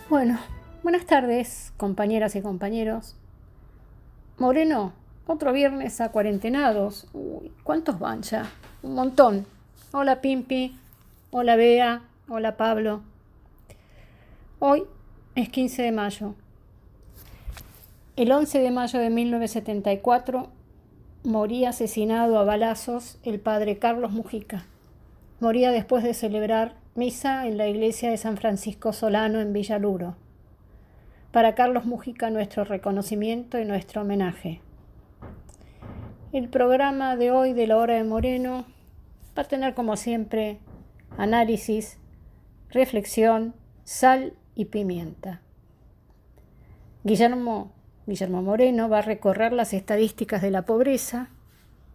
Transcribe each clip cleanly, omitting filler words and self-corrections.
Bueno, buenas tardes, compañeras y compañeros. Moreno, otro viernes a cuarentenados. Uy, ¿cuántos van ya? Un montón. Hola Pimpi, hola Bea, hola Pablo. Hoy es 15 de mayo. El 11 de mayo de 1974 moría asesinado a balazos el padre Carlos Mujica. Moría después de celebrar misa en la iglesia de San Francisco Solano en Villaluro. Para Carlos Mujica, nuestro reconocimiento y nuestro homenaje. El programa de hoy de la Hora de Moreno va a tener, como siempre, análisis, reflexión, sal y pimienta. Guillermo Moreno va a recorrer las estadísticas de la pobreza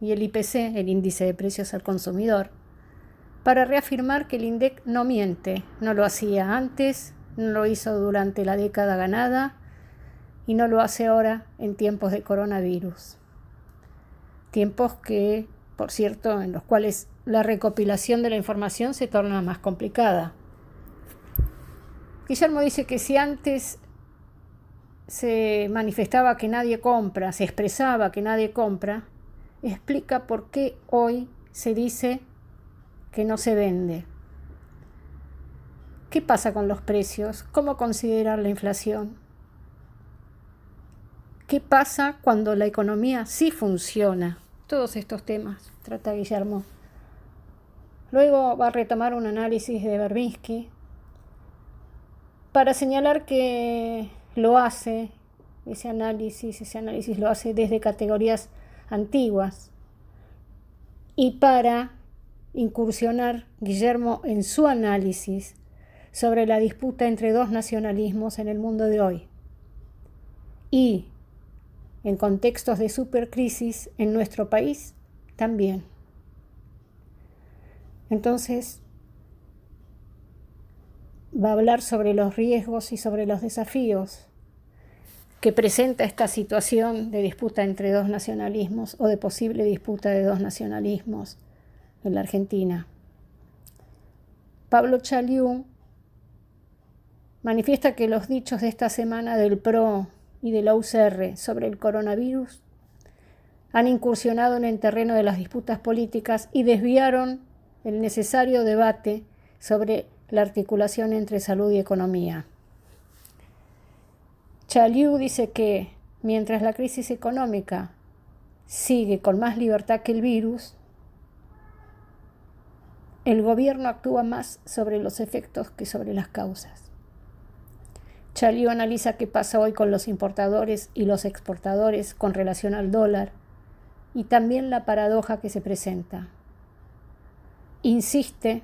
y el IPC, el índice de precios al consumidor, para reafirmar que el INDEC no miente, no lo hacía antes, no lo hizo durante la década ganada y no lo hace ahora en tiempos de coronavirus. Tiempos que, por cierto, en los cuales la recopilación de la información se torna más complicada. Guillermo dice que si antes se manifestaba que nadie compra, se expresaba que nadie compra, explica por qué hoy se dice que no se vende. ¿Qué pasa con los precios? ¿Cómo considerar la inflación? ¿Qué pasa cuando la economía sí funciona? Todos estos temas trata Guillermo. Luego va a retomar un análisis de Verbitsky para señalar que lo hace, ese análisis lo hace desde categorías antiguas y para incursionar Guillermo en su análisis sobre la disputa entre dos nacionalismos en el mundo de hoy y en contextos de supercrisis en nuestro país también. Entonces, va a hablar sobre los riesgos y sobre los desafíos que presenta esta situación de disputa entre dos nacionalismos o de posible disputa de dos nacionalismos en la Argentina. Pablo Chaliú manifiesta que los dichos de esta semana del PRO y de la UCR sobre el coronavirus han incursionado en el terreno de las disputas políticas y desviaron el necesario debate sobre la articulación entre salud y economía. Chaliú dice que mientras la crisis económica sigue con más libertad que el virus, el gobierno actúa más sobre los efectos que sobre las causas. Chaliú analiza qué pasa hoy con los importadores y los exportadores con relación al dólar y también la paradoja que se presenta. Insiste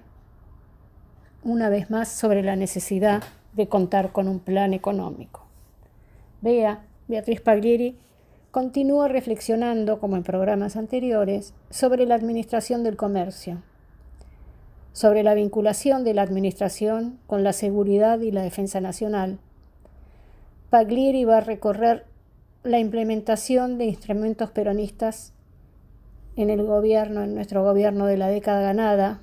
una vez más sobre la necesidad de contar con un plan económico. Beatriz Paglieri continúa reflexionando, como en programas anteriores, sobre la administración del comercio, sobre la vinculación de la administración con la seguridad y la defensa nacional. Paglieri va a recorrer la implementación de instrumentos peronistas en nuestro gobierno de la década ganada.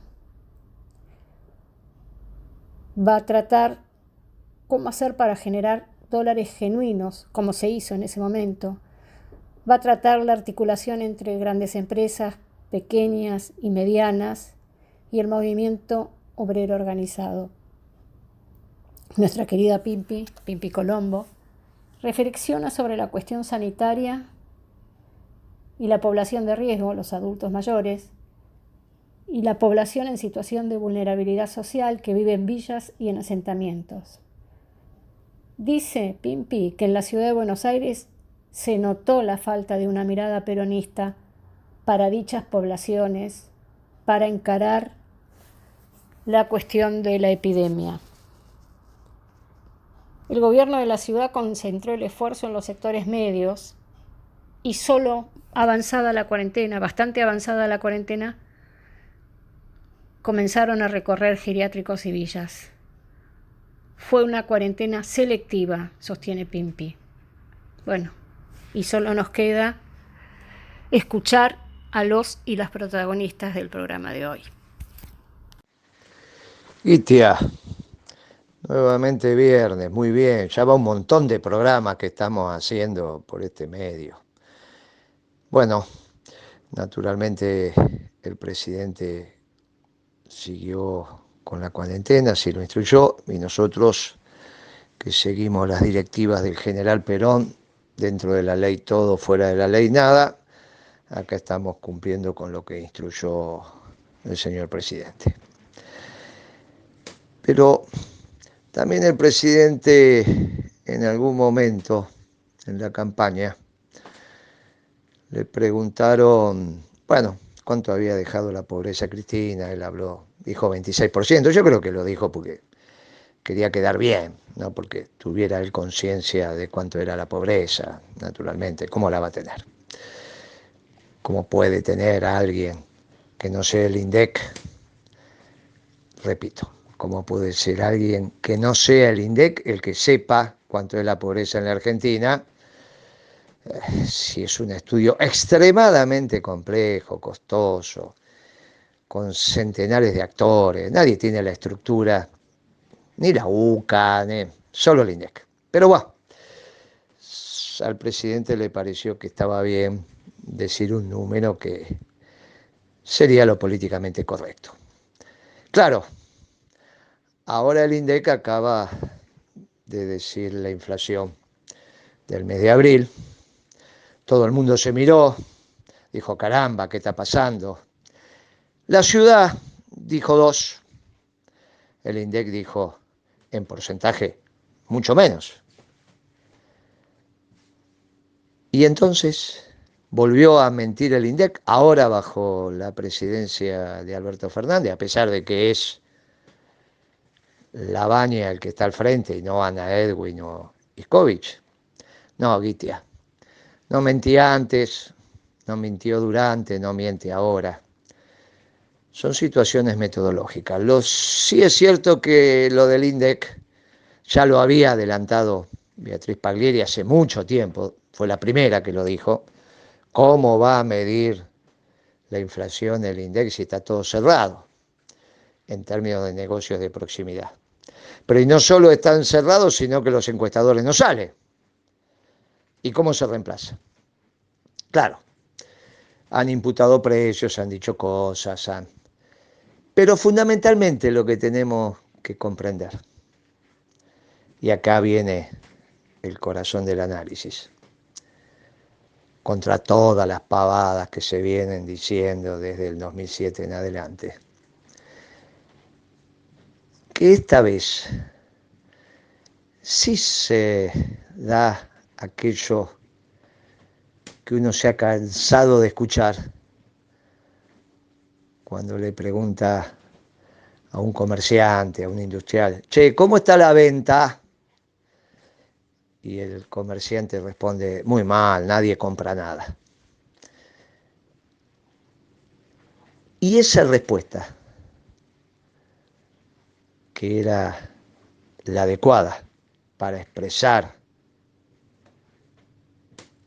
Va a tratar cómo hacer para generar dólares genuinos, como se hizo en ese momento. Va a tratar la articulación entre grandes empresas, pequeñas y medianas, y el movimiento obrero organizado. Nuestra querida Pimpi Colombo, reflexiona sobre la cuestión sanitaria y la población de riesgo, los adultos mayores, y la población en situación de vulnerabilidad social que vive en villas y en asentamientos. Dice Pimpi que en la ciudad de Buenos Aires se notó la falta de una mirada peronista para dichas poblaciones, para encarar la cuestión de la epidemia. El gobierno de la ciudad concentró el esfuerzo en los sectores medios y solo bastante avanzada la cuarentena, comenzaron a recorrer geriátricos y villas. Fue una cuarentena selectiva, sostiene Pimpi. Bueno, y solo nos queda escuchar a los y las protagonistas del programa de hoy. Y tía, Nuevamente viernes, muy bien. Ya va un montón de programas que estamos haciendo por este medio. Bueno, naturalmente el presidente siguió con la cuarentena, así lo instruyó, y nosotros que seguimos las directivas del general Perón, dentro de la ley todo, fuera de la ley nada, acá estamos cumpliendo con lo que instruyó el señor presidente. Pero también el presidente en algún momento en la campaña le preguntaron, bueno, cuánto había dejado la pobreza a Cristina, él habló, dijo 26%, yo creo que lo dijo porque quería quedar bien, no porque tuviera él conciencia de cuánto era la pobreza, naturalmente, ¿cómo la va a tener? ¿Cómo puede tener a alguien que no sea el INDEC? Repito, ¿cómo puede ser alguien que no sea el INDEC el que sepa cuánto es la pobreza en la Argentina? Si es un estudio extremadamente complejo, costoso, con centenares de actores, nadie tiene la estructura, ni la UCA, ni, solo el INDEC. Pero bueno, al presidente le pareció que estaba bien decir un número que sería lo políticamente correcto. Claro, ahora el INDEC acaba de decir la inflación del mes de abril. Todo el mundo se miró, dijo, caramba, ¿qué está pasando? La ciudad dijo 2, el INDEC dijo en porcentaje mucho menos. Y entonces volvió a mentir el INDEC, ahora bajo la presidencia de Alberto Fernández, a pesar de que es Labaña el que está al frente y no Ana Edwin o Iskovich. No, Guitia, no mentía antes, no mintió durante, no miente ahora. Son situaciones metodológicas. Sí es cierto que lo del INDEC ya lo había adelantado Beatriz Paglieri hace mucho tiempo, fue la primera que lo dijo. ¿Cómo va a medir la inflación el INDEC si está todo cerrado en términos de negocios de proximidad? Pero y no solo están cerrados, sino que los encuestadores no salen. ¿Y cómo se reemplaza? Claro, han imputado precios, han dicho cosas, pero fundamentalmente lo que tenemos que comprender, y acá viene el corazón del análisis, contra todas las pavadas que se vienen diciendo desde el 2007 en adelante, que esta vez sí se da aquello que uno se ha cansado de escuchar cuando le pregunta a un comerciante, a un industrial, che, ¿cómo está la venta? Y el comerciante responde, muy mal, nadie compra nada. Y esa respuesta, que era la adecuada para expresar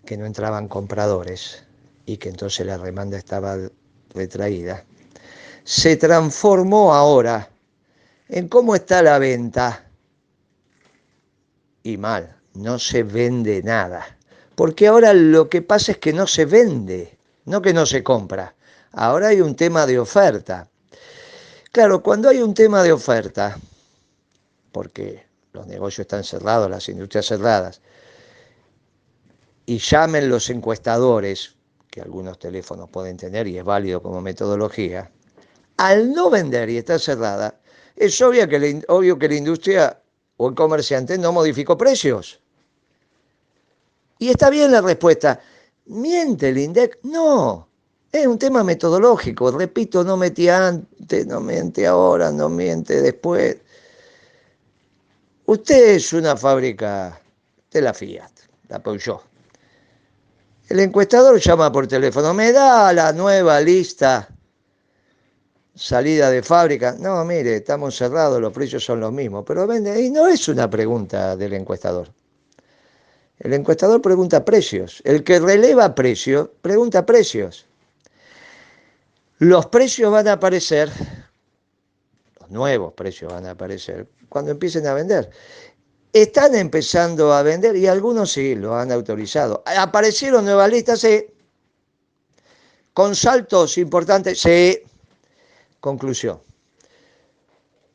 que no entraban compradores y que entonces la demanda estaba retraída, se transformó ahora en cómo está la venta. Y mal, no se vende nada. Porque ahora lo que pasa es que no se vende, no que no se compra. Ahora hay un tema de oferta. Claro, cuando hay un tema de oferta, porque los negocios están cerrados, las industrias cerradas, y llamen los encuestadores, que algunos teléfonos pueden tener y es válido como metodología, al no vender y estar cerrada, es obvio que la industria o el comerciante no modificó precios. Y está bien la respuesta. ¿Miente el INDEC? No. Es un tema metodológico. Repito, no mentía antes, no miente ahora, no miente después. Usted es una fábrica de la Fiat, la Peugeot. El encuestador llama por teléfono, me da la nueva lista, salida de fábrica. No, mire, estamos cerrados, los precios son los mismos, pero vende. Y no es una pregunta del encuestador. El encuestador pregunta precios. El que releva precios, pregunta precios. Los precios van a aparecer, los nuevos precios van a aparecer cuando empiecen a vender. Están empezando a vender y algunos sí lo han autorizado. ¿Aparecieron nuevas listas? Sí. ¿Con saltos importantes? Sí. Conclusión.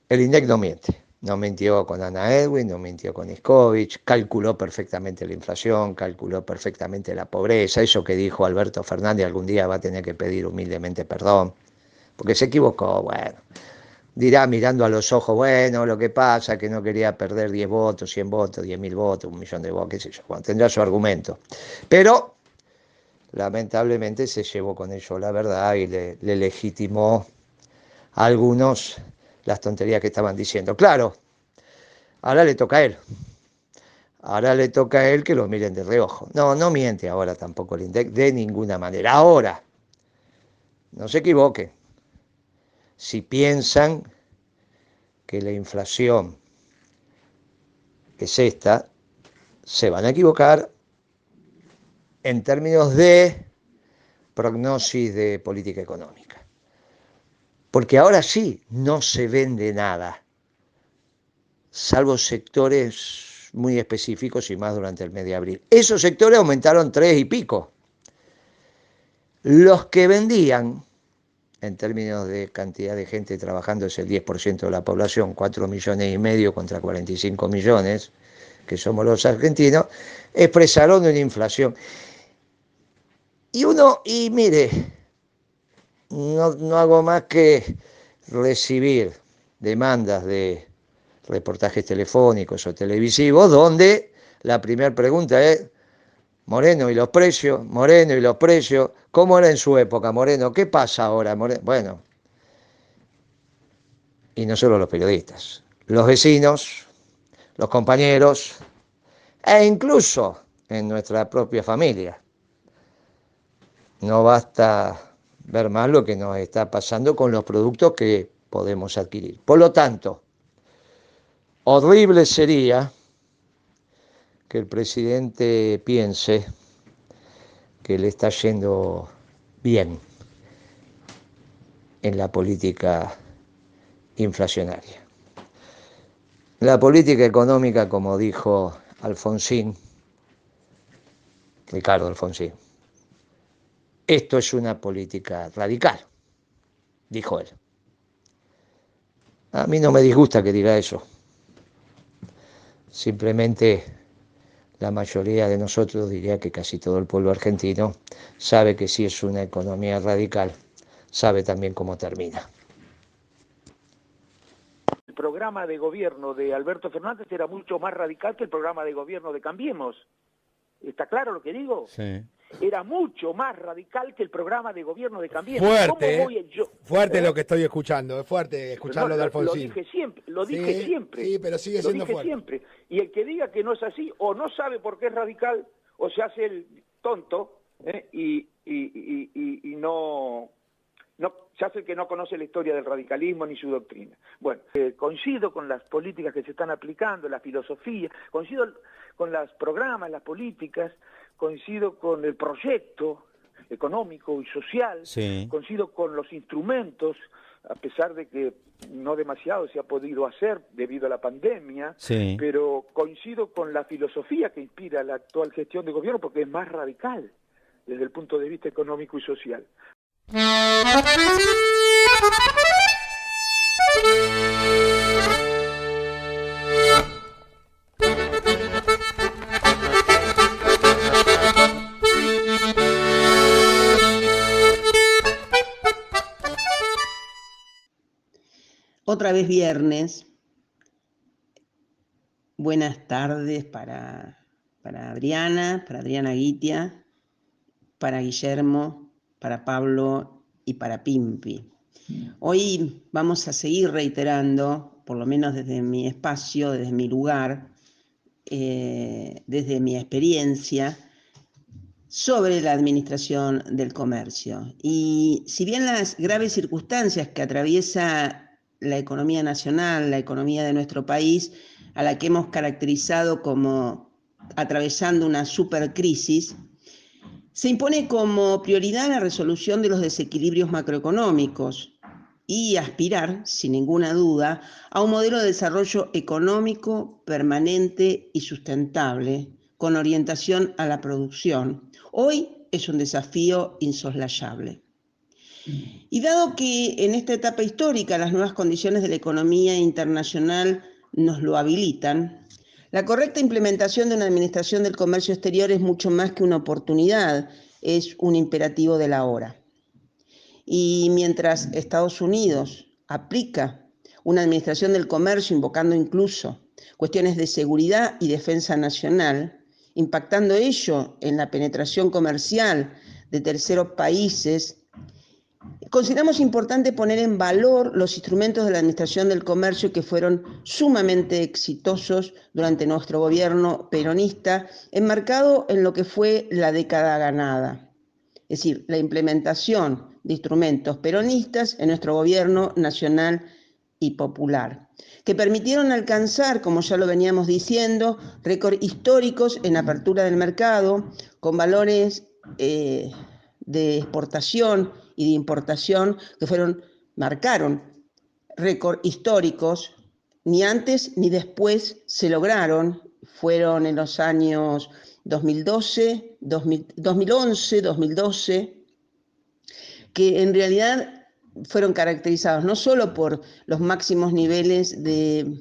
El INDEC no miente. No mintió con Ana Edwin, no mintió con Iskovich, calculó perfectamente la inflación, calculó perfectamente la pobreza. Eso que dijo Alberto Fernández algún día va a tener que pedir humildemente perdón, porque se equivocó, bueno. Dirá mirando a los ojos, bueno, lo que pasa es que no quería perder 10 votos, 100 votos, 10.000 votos, 1.000.000 de votos, qué sé yo. Bueno, tendrá su argumento. Pero, lamentablemente, se llevó con ello la verdad y le legitimó a algunos las tonterías que estaban diciendo. Claro, ahora le toca a él. Ahora le toca a él que lo miren de reojo. No, no miente ahora tampoco el INDEC de ninguna manera. Ahora, no se equivoquen. Si piensan que la inflación es esta, se van a equivocar en términos de prognosis de política económica. Porque ahora sí no se vende nada, salvo sectores muy específicos y más durante el mes de abril. Esos sectores aumentaron 3 y pico. Los que vendían, en términos de cantidad de gente trabajando, es el 10% de la población, 4,5 millones contra 45 millones, que somos los argentinos, expresaron una inflación. Y mire, no hago más que recibir demandas de reportajes telefónicos o televisivos donde la primera pregunta es: Moreno, ¿y los precios? Moreno, ¿y los precios? ¿Cómo era en su época, Moreno? ¿Qué pasa ahora, Moreno? Bueno, y no solo los periodistas, los vecinos, los compañeros, e incluso en nuestra propia familia. No basta ver más lo que nos está pasando con los productos que podemos adquirir. Por lo tanto, horrible sería que el presidente piense que le está yendo bien en la política inflacionaria. La política económica, como dijo Alfonsín, Ricardo Alfonsín, esto es una política radical, dijo él. A mí no me disgusta que diga eso. Simplemente la mayoría de nosotros, diría que casi todo el pueblo argentino, sabe que si es una economía radical, sabe también cómo termina. El programa de gobierno de Alberto Fernández era mucho más radical que el programa de gobierno de Cambiemos. ¿Está claro lo que digo? Sí. Era mucho más radical que el programa de gobierno de Cambiemos. Fuerte, fuerte lo que estoy escuchando, es fuerte escucharlo no, de Alfonsín. Lo dije siempre. Sí, pero sigue siendo fuerte. Siempre. Y el que diga que no es así, o no sabe por qué es radical, o se hace el tonto, y no se hace el que no conoce la historia del radicalismo ni su doctrina. Bueno, coincido con las políticas que se están aplicando, la filosofía, coincido con los programas, las políticas, coincido con el proyecto económico y social, sí. Coincido con los instrumentos, a pesar de que no demasiado se ha podido hacer debido a la pandemia, sí. Pero coincido con la filosofía que inspira la actual gestión de gobierno porque es más radical desde el punto de vista económico y social. Otra vez viernes. Buenas tardes para Adriana Guitia, para Guillermo, para Pablo y para Pimpi. Hoy vamos a seguir reiterando, por lo menos desde mi espacio, desde mi lugar, desde mi experiencia, sobre la administración del comercio. Y si bien las graves circunstancias que atraviesa la economía nacional, la economía de nuestro país, a la que hemos caracterizado como atravesando una supercrisis, se impone como prioridad la resolución de los desequilibrios macroeconómicos, y aspirar, sin ninguna duda, a un modelo de desarrollo económico permanente y sustentable, con orientación a la producción. Hoy es un desafío insoslayable. Y dado que en esta etapa histórica las nuevas condiciones de la economía internacional nos lo habilitan, la correcta implementación de una administración del comercio exterior es mucho más que una oportunidad, es un imperativo de la hora. Y mientras Estados Unidos aplica una administración del comercio invocando incluso cuestiones de seguridad y defensa nacional, impactando ello en la penetración comercial de terceros países, consideramos importante poner en valor los instrumentos de la administración del comercio que fueron sumamente exitosos durante nuestro gobierno peronista, enmarcado en lo que fue la década ganada. Es decir, la implementación de instrumentos peronistas en nuestro gobierno nacional y popular, que permitieron alcanzar, como ya lo veníamos diciendo, récords históricos en apertura del mercado, con valores de exportación y de importación que marcaron récords históricos, ni antes ni después se lograron, fueron en los años 2011, 2012, que en realidad fueron caracterizados no solo por los máximos niveles de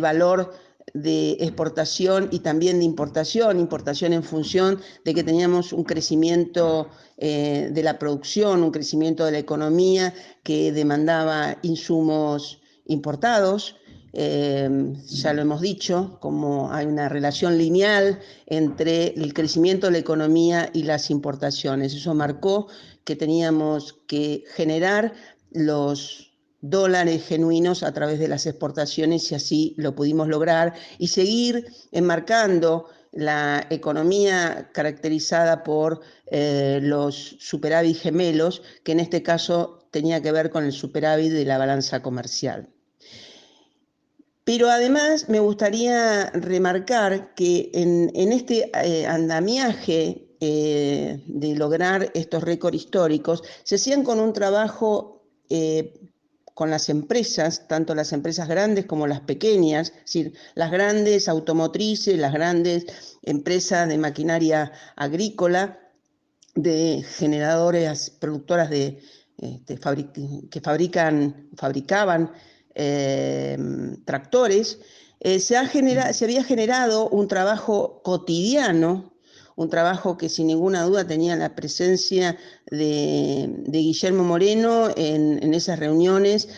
valor de exportación y también de importación en función de que teníamos un crecimiento de la producción, un crecimiento de la economía que demandaba insumos importados. Ya lo hemos dicho, como hay una relación lineal entre el crecimiento de la economía y las importaciones. Eso marcó que teníamos que generar los dólares genuinos a través de las exportaciones y así lo pudimos lograr y seguir enmarcando la economía caracterizada por los superávit gemelos, que en este caso tenía que ver con el superávit de la balanza comercial. Pero además me gustaría remarcar que en este andamiaje de lograr estos récords históricos se hacían con un trabajo con las empresas, tanto las empresas grandes como las pequeñas, es decir, las grandes automotrices, las grandes empresas de maquinaria agrícola, de generadores, productoras que fabricaban tractores, se había generado un trabajo cotidiano, un trabajo que sin ninguna duda tenía la presencia de Guillermo Moreno en esas reuniones,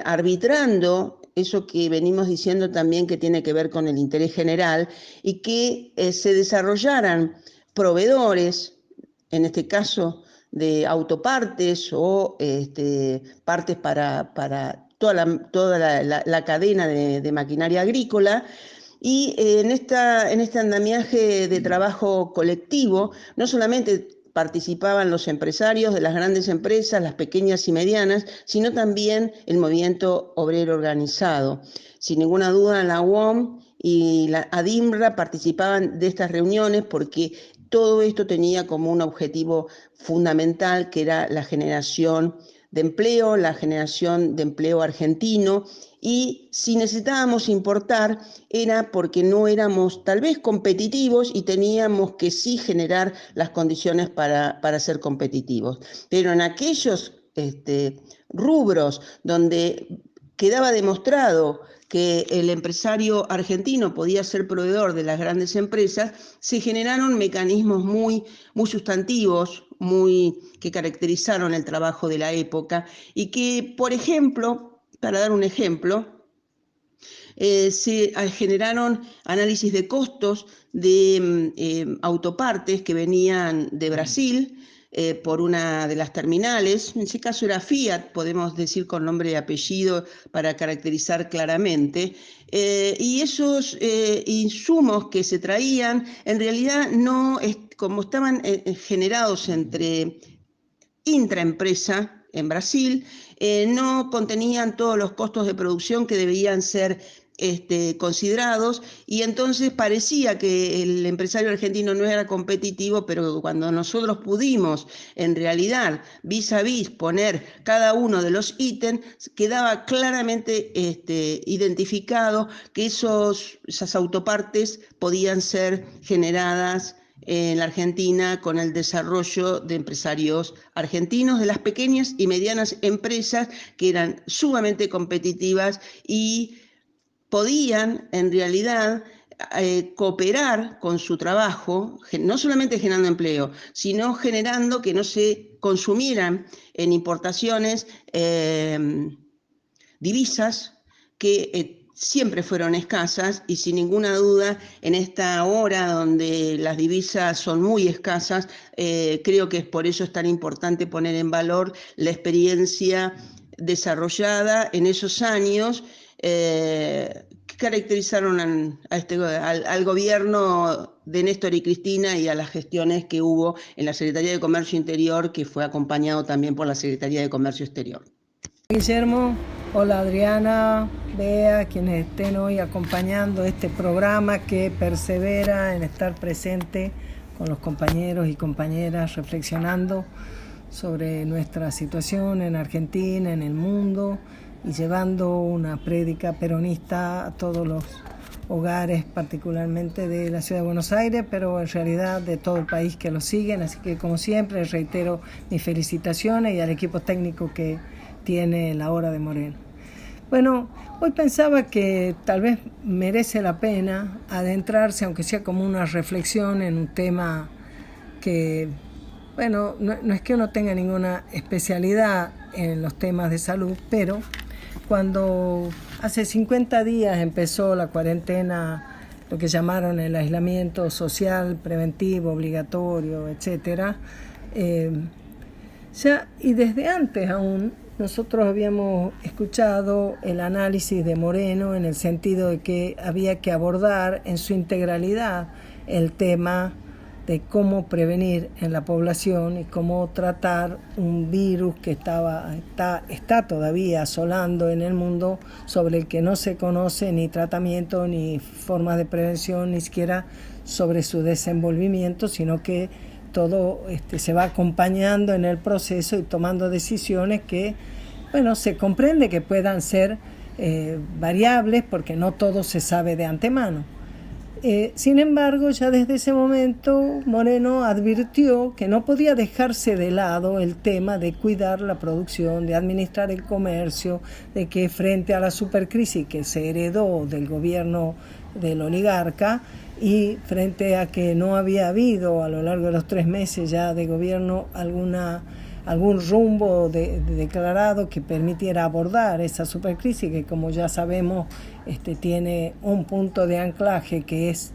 arbitrando eso que venimos diciendo también que tiene que ver con el interés general y que se desarrollaran proveedores, en este caso de autopartes o partes para toda la cadena de maquinaria agrícola. Y en este andamiaje de trabajo colectivo, no solamente participaban los empresarios de las grandes empresas, las pequeñas y medianas, sino también el movimiento obrero organizado. Sin ninguna duda, la UOM y la ADIMRA participaban de estas reuniones porque todo esto tenía como un objetivo fundamental, que era la generación de empleo, la generación de empleo argentino, y si necesitábamos importar era porque no éramos tal vez competitivos y teníamos que sí generar las condiciones para ser competitivos. Pero en aquellos rubros donde quedaba demostrado que el empresario argentino podía ser proveedor de las grandes empresas, se generaron mecanismos muy sustantivos, que caracterizaron el trabajo de la época y que, por ejemplo, para dar un ejemplo, se generaron análisis de costos de autopartes que venían de Brasil, por una de las terminales, en ese caso era Fiat, podemos decir con nombre y apellido para caracterizar claramente, y esos insumos que se traían en realidad no, como estaban generados entre intraempresa en Brasil, no contenían todos los costos de producción que debían ser considerados, y entonces parecía que el empresario argentino no era competitivo, pero cuando nosotros pudimos en realidad vis a vis poner cada uno de los ítems, quedaba claramente identificado que esas autopartes podían ser generadas en la Argentina con el desarrollo de empresarios argentinos, de las pequeñas y medianas empresas que eran sumamente competitivas y podían en realidad cooperar con su trabajo, no solamente generando empleo, sino generando que no se consumieran en importaciones divisas que siempre fueron escasas, y sin ninguna duda en esta hora donde las divisas son muy escasas, creo que por eso es tan importante poner en valor la experiencia desarrollada en esos años que caracterizaron al gobierno de Néstor y Cristina y a las gestiones que hubo en la Secretaría de Comercio Interior, que fue acompañado también por la Secretaría de Comercio Exterior. Guillermo, hola Adriana, Bea, quienes estén hoy acompañando este programa que persevera en estar presente con los compañeros y compañeras reflexionando sobre nuestra situación en Argentina, en el mundo, y llevando una prédica peronista a todos los hogares, particularmente de la Ciudad de Buenos Aires, pero en realidad de todo el país que lo siguen. Así que, como siempre, reitero mis felicitaciones y al equipo técnico que tiene La Hora de Moreno. Bueno, hoy pensaba que tal vez merece la pena adentrarse, aunque sea como una reflexión, en un tema que, bueno, no es que uno tenga ninguna especialidad en los temas de salud, pero cuando hace 50 días empezó la cuarentena, lo que llamaron el aislamiento social, preventivo, obligatorio, etcétera, y desde antes aún, nosotros habíamos escuchado el análisis de Moreno en el sentido de que había que abordar en su integralidad el tema de cómo prevenir en la población y cómo tratar un virus que está todavía asolando en el mundo, sobre el que no se conoce ni tratamiento ni formas de prevención, ni siquiera sobre su desenvolvimiento, sino que todo se va acompañando en el proceso y tomando decisiones que, bueno, se comprende que puedan ser variables porque no todo se sabe de antemano. Sin embargo, ya desde ese momento Moreno advirtió que no podía dejarse de lado el tema de cuidar la producción, de administrar el comercio, de que frente a la supercrisis que se heredó del gobierno del oligarca y frente a que no había habido a lo largo de los 3 meses ya de gobierno algún rumbo declarado que permitiera abordar esa supercrisis, que como ya sabemos tiene un punto de anclaje que es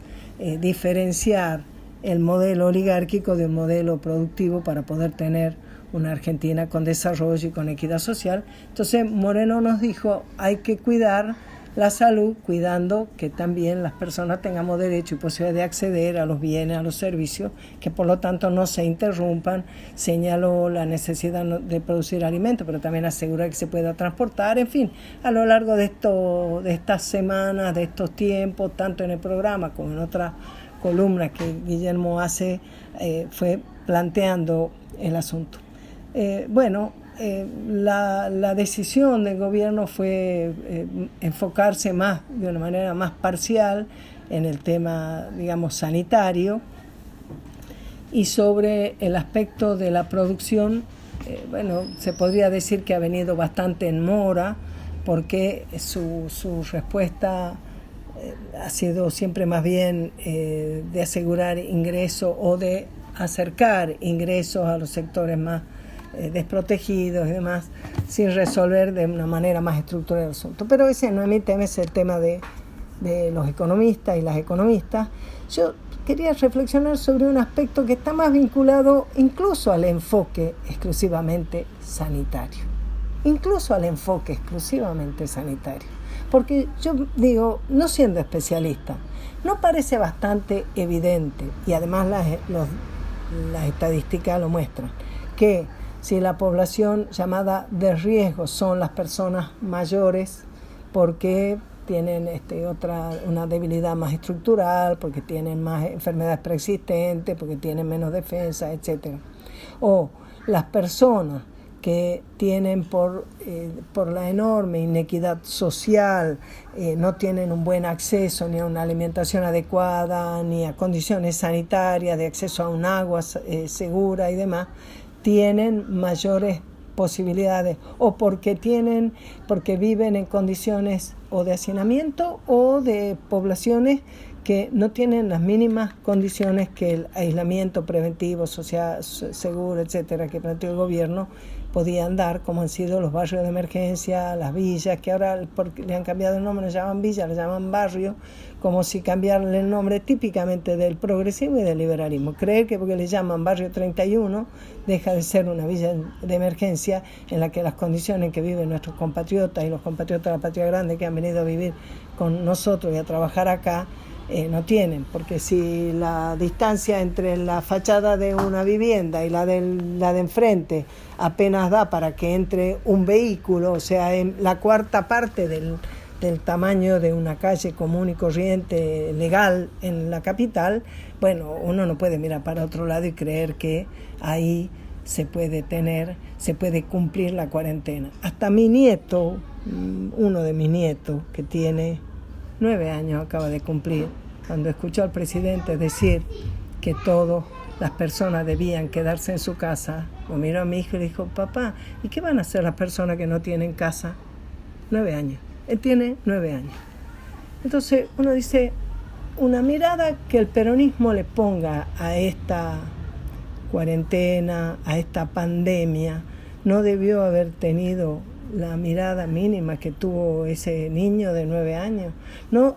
diferenciar el modelo oligárquico de un modelo productivo para poder tener una Argentina con desarrollo y con equidad social. Entonces Moreno nos dijo, hay que cuidar la salud, cuidando que también las personas tengamos derecho y posibilidad de acceder a los bienes, a los servicios, que por lo tanto no se interrumpan. Señaló la necesidad de producir alimentos, pero también asegurar que se pueda transportar. En fin, a lo largo de estas semanas, de estos tiempos, tanto en el programa como en otras columnas que Guillermo hace, fue planteando el asunto. La decisión del gobierno fue enfocarse de una manera más parcial en el tema, digamos, sanitario, y sobre el aspecto de la producción, se podría decir que ha venido bastante en mora, porque su respuesta ha sido siempre más bien de asegurar ingresos o de acercar ingresos a los sectores más desprotegidos y demás, sin resolver de una manera más estructural el asunto. Pero ese no es mi tema, es el tema de los economistas y las economistas. Yo quería reflexionar sobre un aspecto que está más vinculado incluso al enfoque exclusivamente sanitario. Porque yo digo, no siendo especialista, ¿no parece bastante evidente, y además las estadísticas lo muestran, que si la población llamada de riesgo son las personas mayores, porque tienen una debilidad más estructural, porque tienen más enfermedades preexistentes, porque tienen menos defensa, etc. O las personas que tienen por la enorme inequidad social, no tienen un buen acceso ni a una alimentación adecuada, ni a condiciones sanitarias, de acceso a un agua segura y demás, tienen mayores posibilidades, o porque viven en condiciones o de hacinamiento o de poblaciones que no tienen las mínimas condiciones que el aislamiento preventivo, social, seguro, etcétera, que planteó el gobierno, podían dar, como han sido los barrios de emergencia, las villas, que ahora porque le han cambiado el nombre, no llaman villa, le llaman barrio, como si cambiarle el nombre típicamente del progresismo y del liberalismo. Creer que porque le llaman barrio 31 deja de ser una villa de emergencia en la que las condiciones en que viven nuestros compatriotas y los compatriotas de la patria grande que han venido a vivir con nosotros y a trabajar acá, no tienen, porque si la distancia entre la fachada de una vivienda y la de enfrente apenas da para que entre un vehículo, o sea, en la cuarta parte del tamaño de una calle común y corriente legal en la capital, bueno, uno no puede mirar para otro lado y creer que ahí se puede cumplir la cuarentena. Hasta mi nieto, uno de mis nietos, que tiene 9 años, acaba de cumplir, cuando escuchó al presidente decir que todas las personas debían quedarse en su casa, lo miró a mi hijo y le dijo: papá, ¿y qué van a hacer las personas que no tienen casa? 9 años. Él tiene 9 años. Entonces uno dice, una mirada que el peronismo le ponga a esta cuarentena, a esta pandemia, no debió haber tenido la mirada mínima que tuvo ese niño de 9 años. No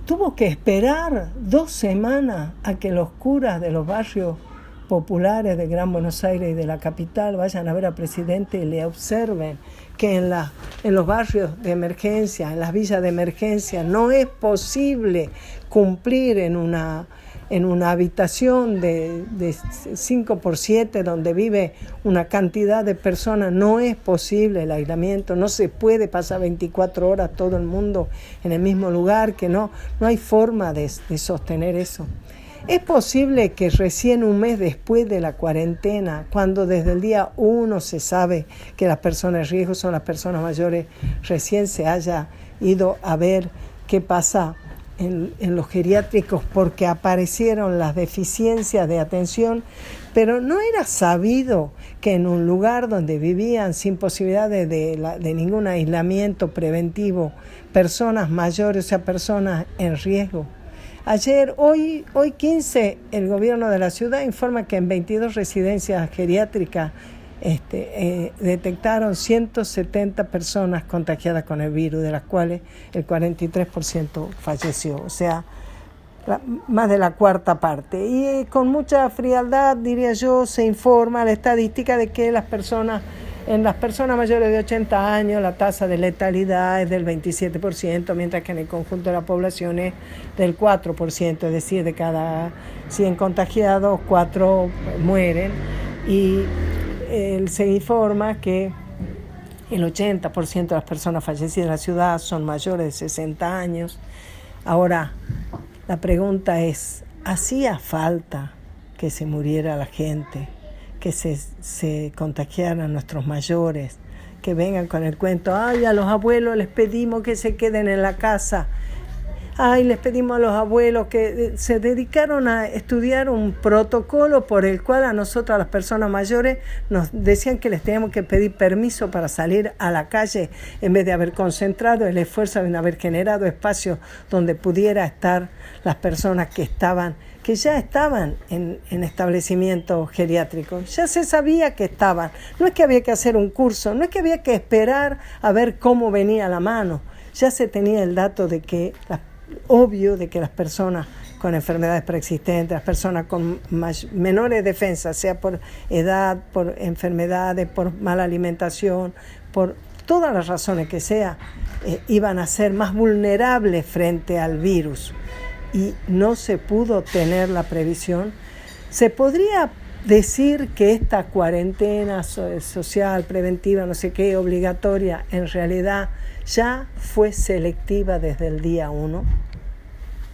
tuvo que esperar 2 semanas a que los curas de los barrios populares de Gran Buenos Aires y de la capital vayan a ver al presidente y le observen que en los barrios de emergencia, en las villas de emergencia, no es posible cumplir en una habitación de 5x7 donde vive una cantidad de personas. No es posible el aislamiento, no se puede pasar 24 horas todo el mundo en el mismo lugar, que no hay forma de sostener eso. Es posible que recién un mes después de la cuarentena, cuando desde el día 1 se sabe que las personas de riesgo son las personas mayores, recién se haya ido a ver qué pasa en los geriátricos, porque aparecieron las deficiencias de atención, pero no era sabido que en un lugar donde vivían sin posibilidad de ningún aislamiento preventivo, personas mayores, o sea, personas en riesgo. Hoy 15, el gobierno de la ciudad informa que en 22 residencias geriátricas detectaron 170 personas contagiadas con el virus, de las cuales el 43% falleció, o sea, más de la cuarta parte. Y con mucha frialdad, diría yo, se informa la estadística de que en las personas mayores de 80 años la tasa de letalidad es del 27%, mientras que en el conjunto de la población es del 4%, es decir, de cada 100 contagiados, 4 mueren. Y se informa que el 80% de las personas fallecidas en la ciudad son mayores de 60 años. Ahora, la pregunta es, ¿hacía falta que se muriera la gente, que se contagiaran nuestros mayores, que vengan con el cuento? Ay, a los abuelos les pedimos que se queden en la casa. Ay, les pedimos a los abuelos que se dedicaron a estudiar un protocolo por el cual a nosotros, a las personas mayores, nos decían que les teníamos que pedir permiso para salir a la calle, en vez de haber concentrado el esfuerzo en haber generado espacios donde pudiera estar las personas que ya estaban en establecimientos geriátricos. Ya se sabía que estaban. No es que había que hacer un curso, no es que había que esperar a ver cómo venía la mano. Ya se tenía el dato de que obvio de que las personas con enfermedades preexistentes, las personas con menores defensas, sea por edad, por enfermedades, por mala alimentación, por todas las razones que sea, iban a ser más vulnerables frente al virus. Y no se pudo tener la previsión. Se podría decir que esta cuarentena social, preventiva, no sé qué, obligatoria, en realidad ya fue selectiva desde el día 1,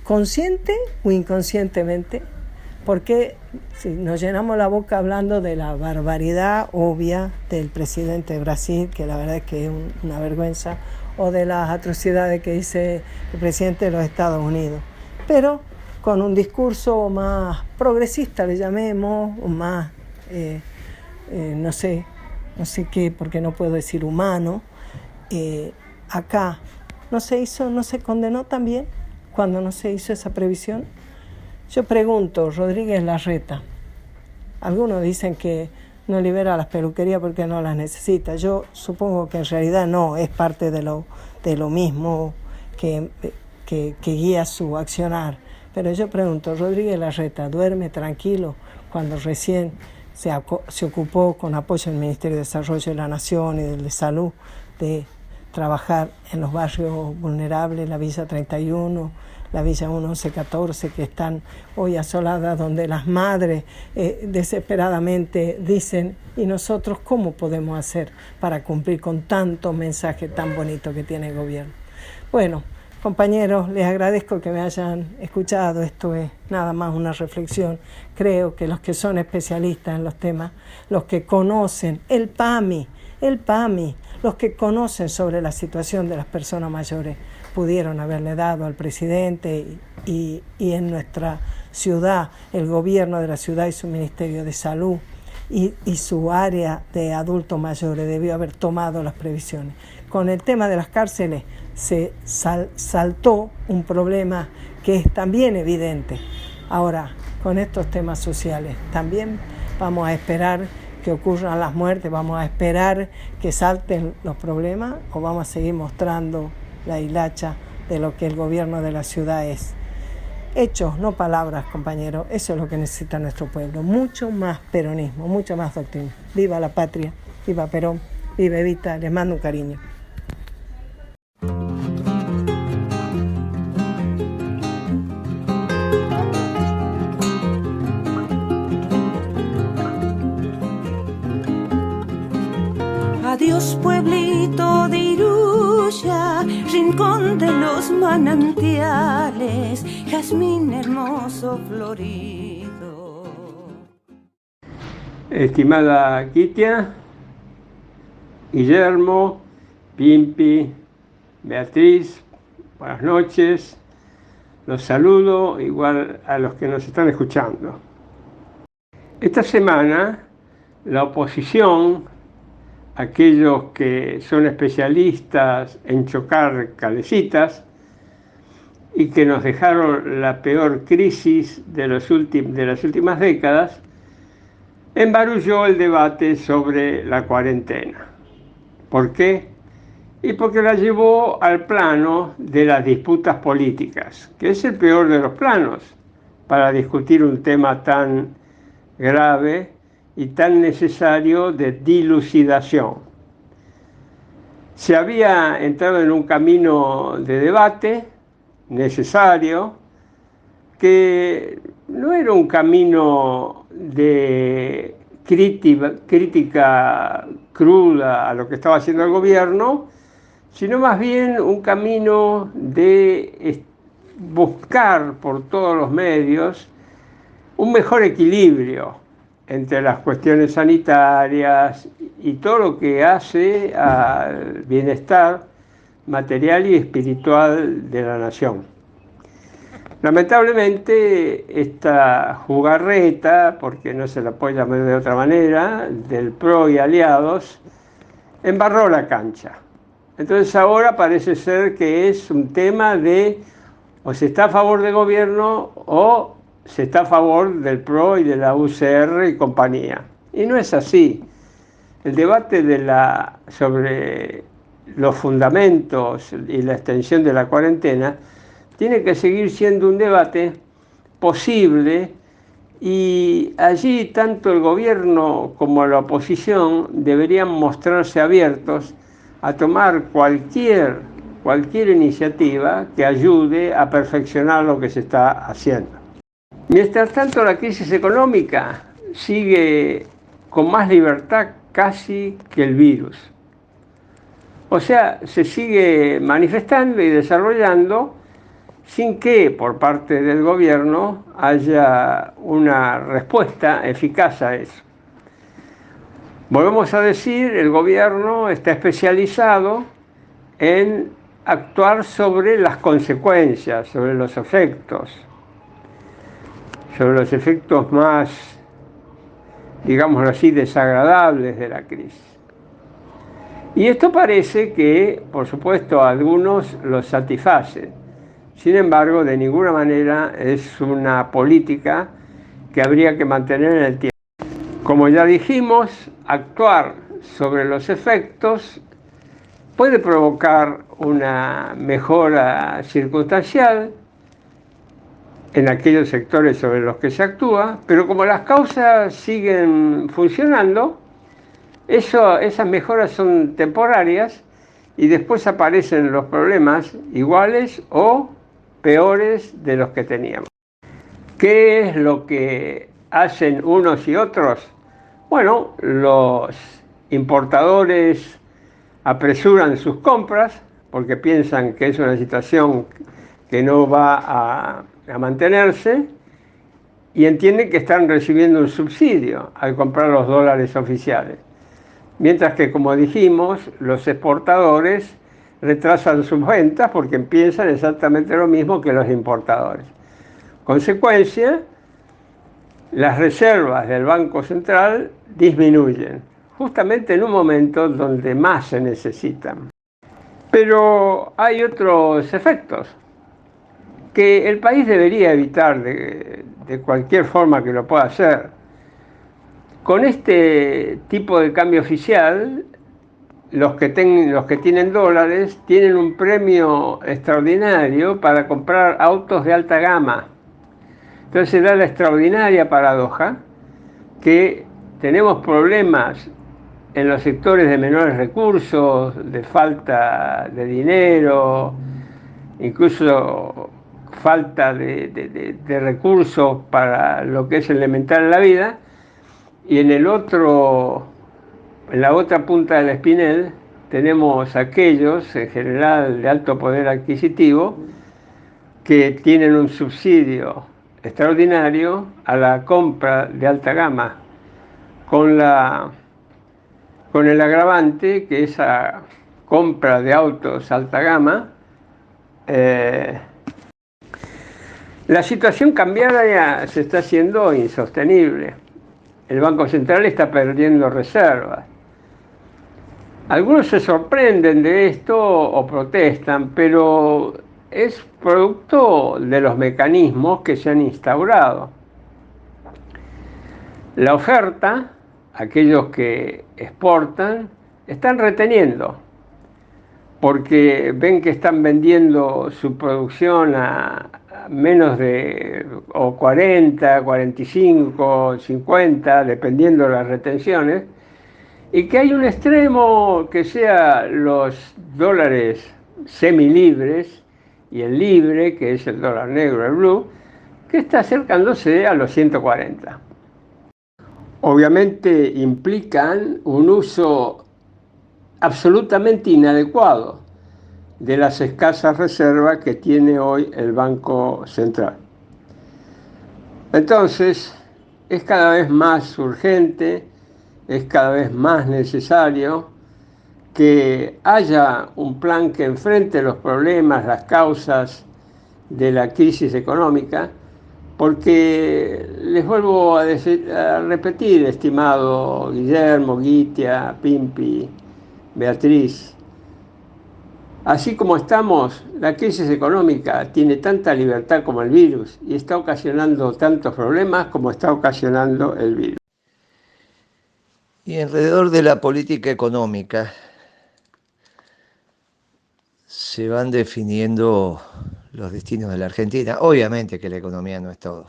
consciente o inconscientemente, porque si nos llenamos la boca hablando de la barbaridad obvia del presidente de Brasil, que la verdad es que es una vergüenza, o de las atrocidades que dice el presidente de los Estados Unidos, pero con un discurso más progresista, le llamemos, o más, no sé qué, porque no puedo decir humano, acá no se condenó también cuando no se hizo esa previsión. Yo pregunto, Rodríguez Larreta, algunos dicen que no libera las peluquerías porque no las necesita. Yo supongo que en realidad no, es parte de lo mismo que guía su accionar. Pero yo pregunto, Rodríguez Larreta, ¿duerme tranquilo cuando recién se ocupó con apoyo del Ministerio de Desarrollo de la Nación y del de Salud de trabajar en los barrios vulnerables, la Villa 31, la Villa 1114, que están hoy asoladas, donde las madres desesperadamente dicen, ¿y nosotros cómo podemos hacer para cumplir con tanto mensaje tan bonito que tiene el gobierno? Bueno, compañeros, les agradezco que me hayan escuchado. Esto es nada más una reflexión. Creo que los que son especialistas en los temas, los que conocen el PAMI, los que conocen sobre la situación de las personas mayores, pudieron haberle dado al presidente y en nuestra ciudad, el gobierno de la ciudad y su Ministerio de Salud y su área de adultos mayores debió haber tomado las previsiones. Con el tema de las cárceles se saltó un problema que es también evidente. Ahora, con estos temas sociales, también vamos a esperar que ocurran las muertes, vamos a esperar que salten los problemas, o vamos a seguir mostrando la hilacha de lo que el gobierno de la ciudad es. Hechos, no palabras, compañeros. Eso es lo que necesita nuestro pueblo. Mucho más peronismo, mucha más doctrina. Viva la patria, viva Perón, viva Evita. Les mando un cariño. Adiós, pueblito de Iruya, rincón de los manantiales, jazmín hermoso florido. Estimada Kitia, Guillermo, Pimpi, Beatriz, buenas noches. Los saludo igual a los que nos están escuchando. Esta semana la oposición, aquellos que son especialistas en chocar cabecitas y que nos dejaron la peor crisis de las últimas décadas, embarulló el debate sobre la cuarentena. ¿Por qué? Y porque la llevó al plano de las disputas políticas, que es el peor de los planos para discutir un tema tan grave y tan necesario de dilucidación. Se había entrado en un camino de debate necesario, que no era un camino de crítica cruda a lo que estaba haciendo el gobierno, sino más bien un camino de buscar por todos los medios un mejor equilibrio entre las cuestiones sanitarias y todo lo que hace al bienestar material y espiritual de la nación. Lamentablemente, esta jugarreta, porque no se la puede llamar de otra manera, del PRO y aliados, embarró la cancha. Entonces ahora parece ser que es un tema de o se está a favor del gobierno o se está a favor del PRO y de la UCR y compañía. Y no es así. El debate sobre los fundamentos y la extensión de la cuarentena tiene que seguir siendo un debate posible, y allí tanto el gobierno como la oposición deberían mostrarse abiertos a tomar cualquier iniciativa que ayude a perfeccionar lo que se está haciendo. Mientras tanto, la crisis económica sigue con más libertad casi que el virus. O sea, se sigue manifestando y desarrollando sin que por parte del gobierno haya una respuesta eficaz a eso. Volvemos a decir, el gobierno está especializado en actuar sobre las consecuencias, sobre los efectos más, digámoslo así, desagradables de la crisis. Y esto parece que, por supuesto, a algunos los satisface. Sin embargo, de ninguna manera es una política que habría que mantener en el tiempo. Como ya dijimos, actuar sobre los efectos puede provocar una mejora circunstancial en aquellos sectores sobre los que se actúa, pero como las causas siguen funcionando, esas mejoras son temporarias y después aparecen los problemas iguales o peores de los que teníamos. ¿Qué es lo que hacen unos y otros? Bueno, los importadores apresuran sus compras porque piensan que es una situación que no va a mantenerse y entienden que están recibiendo un subsidio al comprar los dólares oficiales. Mientras que, como dijimos, los exportadores retrasan sus ventas porque piensan exactamente lo mismo que los importadores. Consecuencia, las reservas del Banco Central disminuyen, justamente en un momento donde más se necesitan. Pero hay otros efectos que el país debería evitar de cualquier forma que lo pueda hacer. Con este tipo de cambio oficial, los que tienen dólares tienen un premio extraordinario para comprar autos de alta gama. Entonces se da la extraordinaria paradoja que tenemos problemas en los sectores de menores recursos, de falta de dinero, incluso falta de recursos para lo que es elemental en la vida, y en la otra punta del espinel tenemos aquellos, en general de alto poder adquisitivo, que tienen un subsidio extraordinario a la compra de alta gama, con el agravante que esa compra de autos alta gama, la situación cambiaria se está haciendo insostenible. El Banco Central está perdiendo reservas. Algunos se sorprenden de esto o protestan, pero es producto de los mecanismos que se han instaurado. La oferta, aquellos que exportan, están reteniendo, porque ven que están vendiendo su producción a menos de 40, 45, 50, dependiendo de las retenciones, y que hay un extremo que sea los dólares semilibres y el libre, que es el dólar negro, el blue, que está acercándose a los 140. Obviamente implican un uso absolutamente inadecuado de las escasas reservas que tiene hoy el Banco Central. Entonces, es cada vez más urgente, es cada vez más necesario que haya un plan que enfrente los problemas, las causas de la crisis económica, porque les vuelvo a repetir, estimado Guillermo, Gitia, Pimpi, Beatriz, así como estamos, la crisis económica tiene tanta libertad como el virus y está ocasionando tantos problemas como está ocasionando el virus. Y alrededor de la política económica se van definiendo los destinos de la Argentina. Obviamente que la economía no es todo,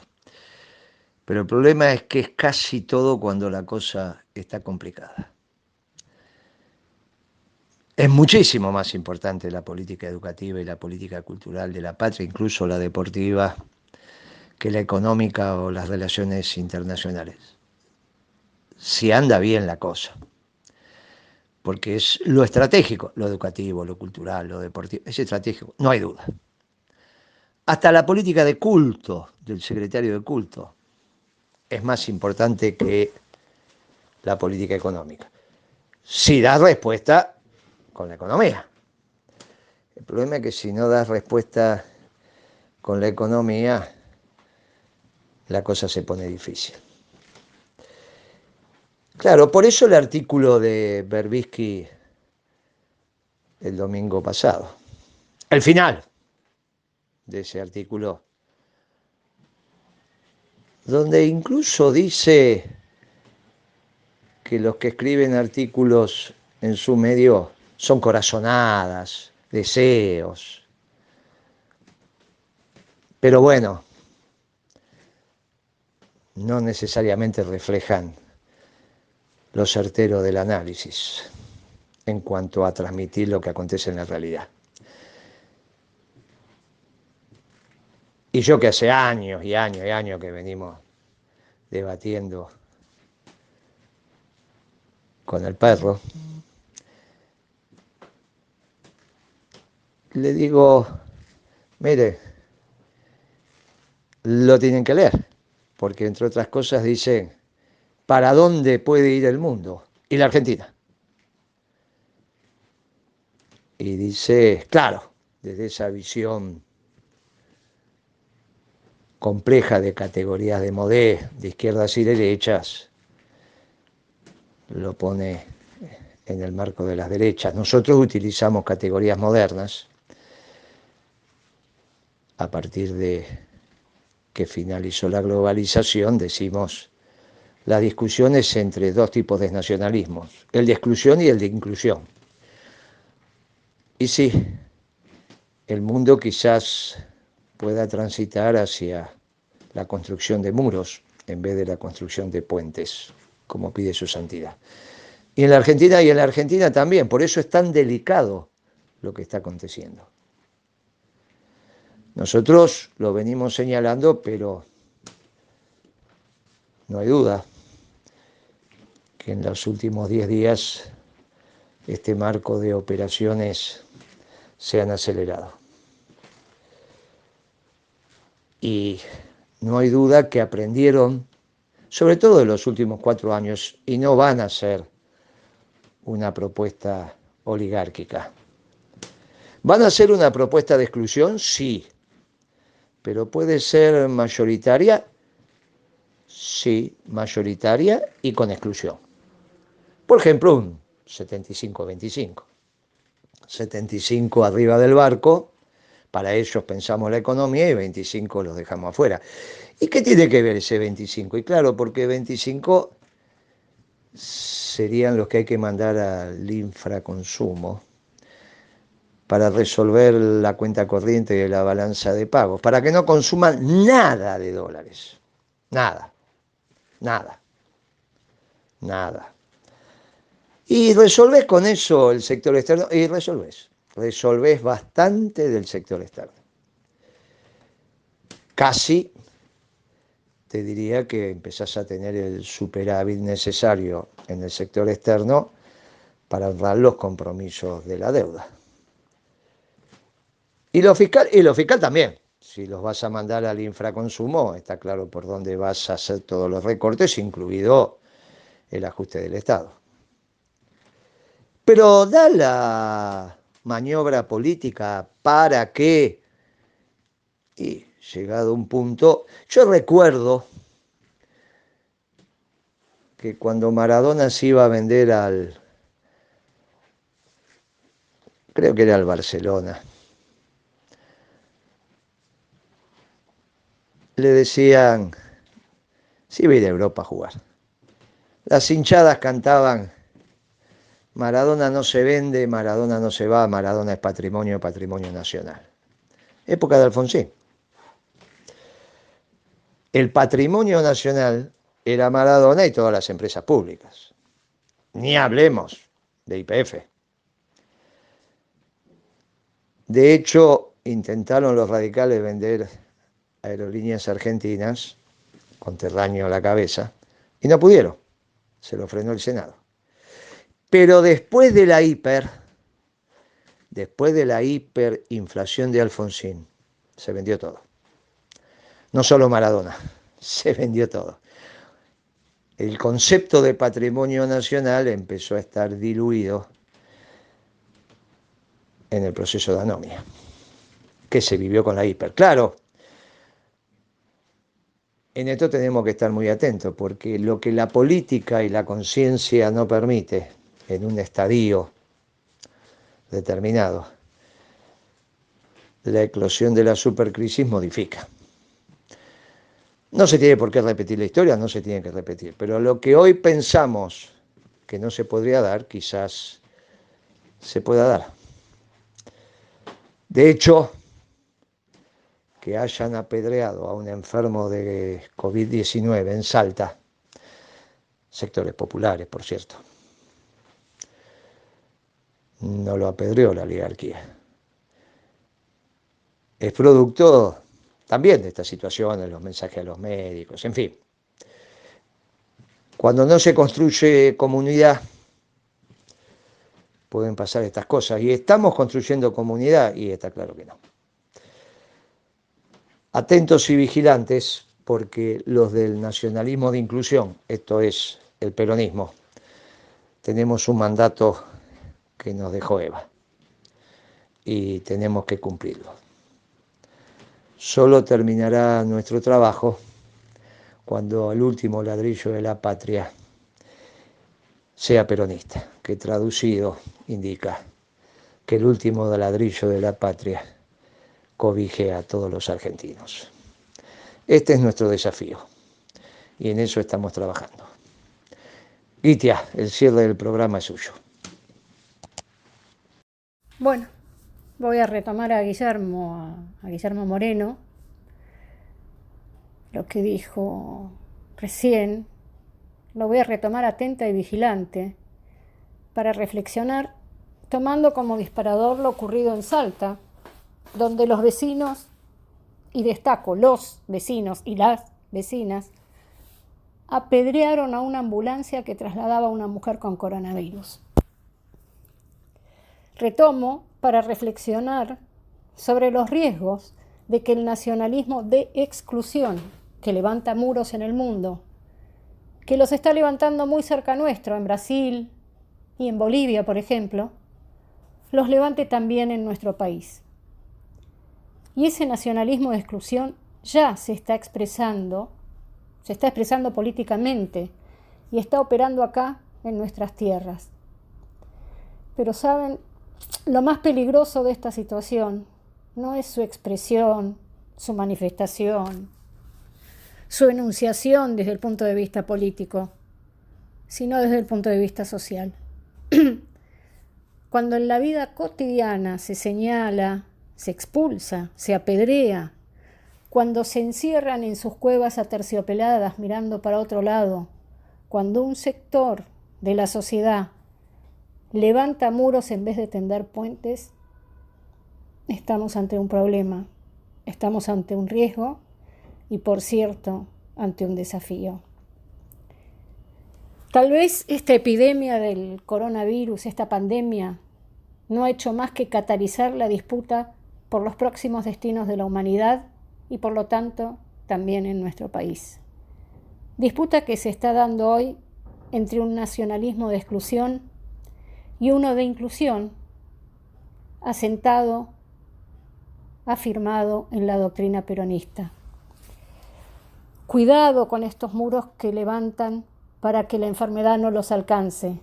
pero el problema es que es casi todo cuando la cosa está complicada. Es muchísimo más importante la política educativa y la política cultural de la patria, incluso la deportiva, que la económica o las relaciones internacionales. si anda bien la cosa. Porque es lo estratégico, lo educativo, lo cultural, lo deportivo, es estratégico, no hay duda. Hasta la política de culto del secretario de culto es más importante que la política económica. Si das respuesta con la economía. El problema es que si no das respuesta con la economía, la cosa se pone difícil. Claro, por eso el artículo de Berbisky el domingo pasado. El final de ese artículo, donde incluso dice que los que escriben artículos en su medio son corazonadas, deseos. Pero bueno, no necesariamente reflejan lo certero del análisis en cuanto a transmitir lo que acontece en la realidad. Y yo que hace años y años y años que venimos debatiendo con el perro, le digo, mire, lo tienen que leer, porque entre otras cosas dice, ¿para dónde puede ir el mundo? Y la Argentina. Y dice, claro, desde esa visión compleja de categorías de Modé, de izquierdas y derechas, lo pone en el marco de las derechas. Nosotros utilizamos categorías modernas a partir de que finalizó la globalización, decimos las discusiones entre dos tipos de nacionalismos, el de exclusión y el de inclusión. Y sí, el mundo quizás pueda transitar hacia la construcción de muros en vez de la construcción de puentes, como pide su santidad. Y en la Argentina también, por eso es tan delicado lo que está aconteciendo. Nosotros lo venimos señalando, pero no hay duda que en los últimos 10 días este marco de operaciones se han acelerado. Y no hay duda que aprendieron, sobre todo en los últimos 4 años, y no van a ser una propuesta oligárquica. ¿Van a ser una propuesta de exclusión? Sí. ¿Pero puede ser mayoritaria? Sí, mayoritaria y con exclusión. Por ejemplo, un 75-25. 75 arriba del barco, para ellos pensamos la economía, y 25 los dejamos afuera. ¿Y qué tiene que ver ese 25? Y claro, porque 25 serían los que hay que mandar al infraconsumo para resolver la cuenta corriente de la balanza de pagos, para que no consuman nada de dólares. Nada. Y resolvés con eso el sector externo, y resolvés bastante del sector externo. Casi te diría que empezás a tener el superávit necesario en el sector externo para honrar los compromisos de la deuda. Y lo fiscal también. Si los vas a mandar al infraconsumo, está claro por dónde vas a hacer todos los recortes, incluido el ajuste del Estado. Pero da la maniobra política para que, y llegado un punto, yo recuerdo que cuando Maradona se iba a vender creo que era al Barcelona, le decían, sí, va a ir a Europa a jugar. Las hinchadas cantaban, Maradona no se vende, Maradona no se va, Maradona es patrimonio nacional. Época de Alfonsín. El patrimonio nacional era Maradona y todas las empresas públicas. Ni hablemos de YPF. De hecho, intentaron los radicales vender Aerolíneas Argentinas, con Terraño a la cabeza, y no pudieron. se lo frenó el Senado. Pero después de la hiperinflación de Alfonsín, se vendió todo. No solo Maradona, se vendió todo. El concepto de patrimonio nacional empezó a estar diluido en el proceso de anomia, que se vivió con la hiper. Claro, en esto tenemos que estar muy atentos, porque lo que la política y la conciencia no permite en un estadio determinado, la eclosión de la supercrisis modifica. No se tiene por qué repetir la historia, no se tiene que repetir, pero lo que hoy pensamos que no se podría dar, quizás se pueda dar. De hecho, que hayan apedreado a un enfermo de COVID-19 en Salta, sectores populares, por cierto, no lo apedreó la oligarquía. Es producto también de esta situación, de los mensajes a los médicos, en fin. Cuando no se construye comunidad, pueden pasar estas cosas. Y estamos construyendo comunidad, y está claro que no. Atentos y vigilantes, porque los del nacionalismo de inclusión, esto es el peronismo, tenemos un mandato que nos dejó Eva, y tenemos que cumplirlo. Solo terminará nuestro trabajo cuando el último ladrillo de la patria sea peronista, que traducido indica que el último ladrillo de la patria cobije a todos los argentinos. Este es nuestro desafío y en eso estamos trabajando. Gitia, el cierre del programa es suyo. Bueno, voy a retomar a Guillermo Moreno, lo que dijo recién, lo voy a retomar atenta y vigilante para reflexionar, tomando como disparador lo ocurrido en Salta, donde los vecinos, y destaco los vecinos y las vecinas, apedrearon a una ambulancia que trasladaba a una mujer con coronavirus. Retomo para reflexionar sobre los riesgos de que el nacionalismo de exclusión, que levanta muros en el mundo, que los está levantando muy cerca nuestro, en Brasil y en Bolivia, por ejemplo, los levante también en nuestro país. Y ese nacionalismo de exclusión ya se está expresando políticamente y está operando acá en nuestras tierras. Pero saben, lo más peligroso de esta situación no es su expresión, su manifestación, su enunciación desde el punto de vista político, sino desde el punto de vista social. Cuando en la vida cotidiana se señala, se expulsa, se apedrea, cuando se encierran en sus cuevas aterciopeladas mirando para otro lado, cuando un sector de la sociedad levanta muros en vez de tender puentes, estamos ante un problema, estamos ante un riesgo y, por cierto, ante un desafío. Tal vez esta epidemia del coronavirus, esta pandemia, no ha hecho más que catalizar la disputa por los próximos destinos de la humanidad y, por lo tanto, también en nuestro país. Disputa que se está dando hoy entre un nacionalismo de exclusión y uno de inclusión, asentado, afirmado en la doctrina peronista. Cuidado con estos muros que levantan para que la enfermedad no los alcance.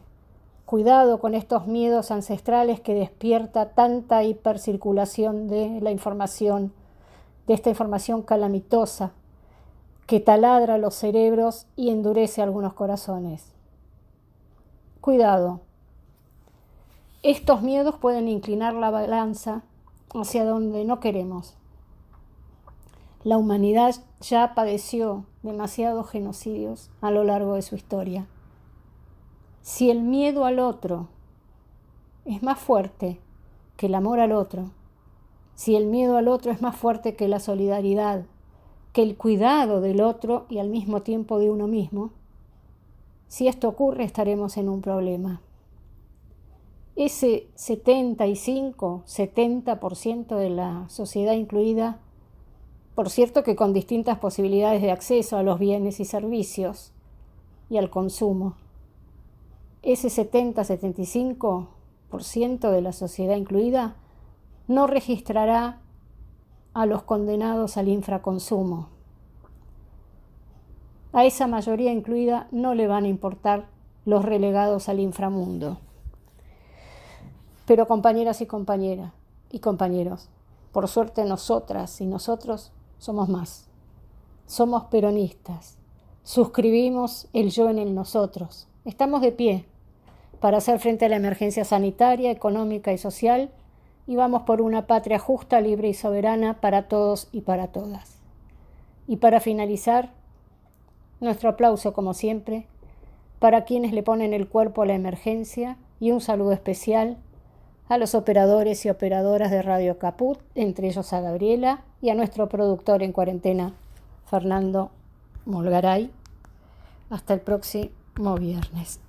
Cuidado con estos miedos ancestrales que despierta tanta hipercirculación de la información, de esta información calamitosa que taladra los cerebros y endurece algunos corazones. Cuidado. Estos miedos pueden inclinar la balanza hacia donde no queremos. La humanidad ya padeció demasiados genocidios a lo largo de su historia. Si el miedo al otro es más fuerte que el amor al otro, si el miedo al otro es más fuerte que la solidaridad, que el cuidado del otro y al mismo tiempo de uno mismo, Si esto ocurre, estaremos en un problema. Ese 70% de la sociedad incluida, por cierto que con distintas posibilidades de acceso a los bienes y servicios y al consumo, ese 75% de la sociedad incluida no registrará a los condenados al infraconsumo. A esa mayoría incluida no le van a importar los relegados al inframundo. Pero compañeras y compañeros, por suerte nosotras y nosotros somos más. Somos peronistas. Suscribimos el yo en el nosotros. Estamos de pie para hacer frente a la emergencia sanitaria, económica y social y vamos por una patria justa, libre y soberana para todos y para todas. Y para finalizar, nuestro aplauso como siempre para quienes le ponen el cuerpo a la emergencia y un saludo especial a los operadores y operadoras de Radio Caput, entre ellos a Gabriela y a nuestro productor en cuarentena, Fernando Molgaray. Hasta el próximo viernes.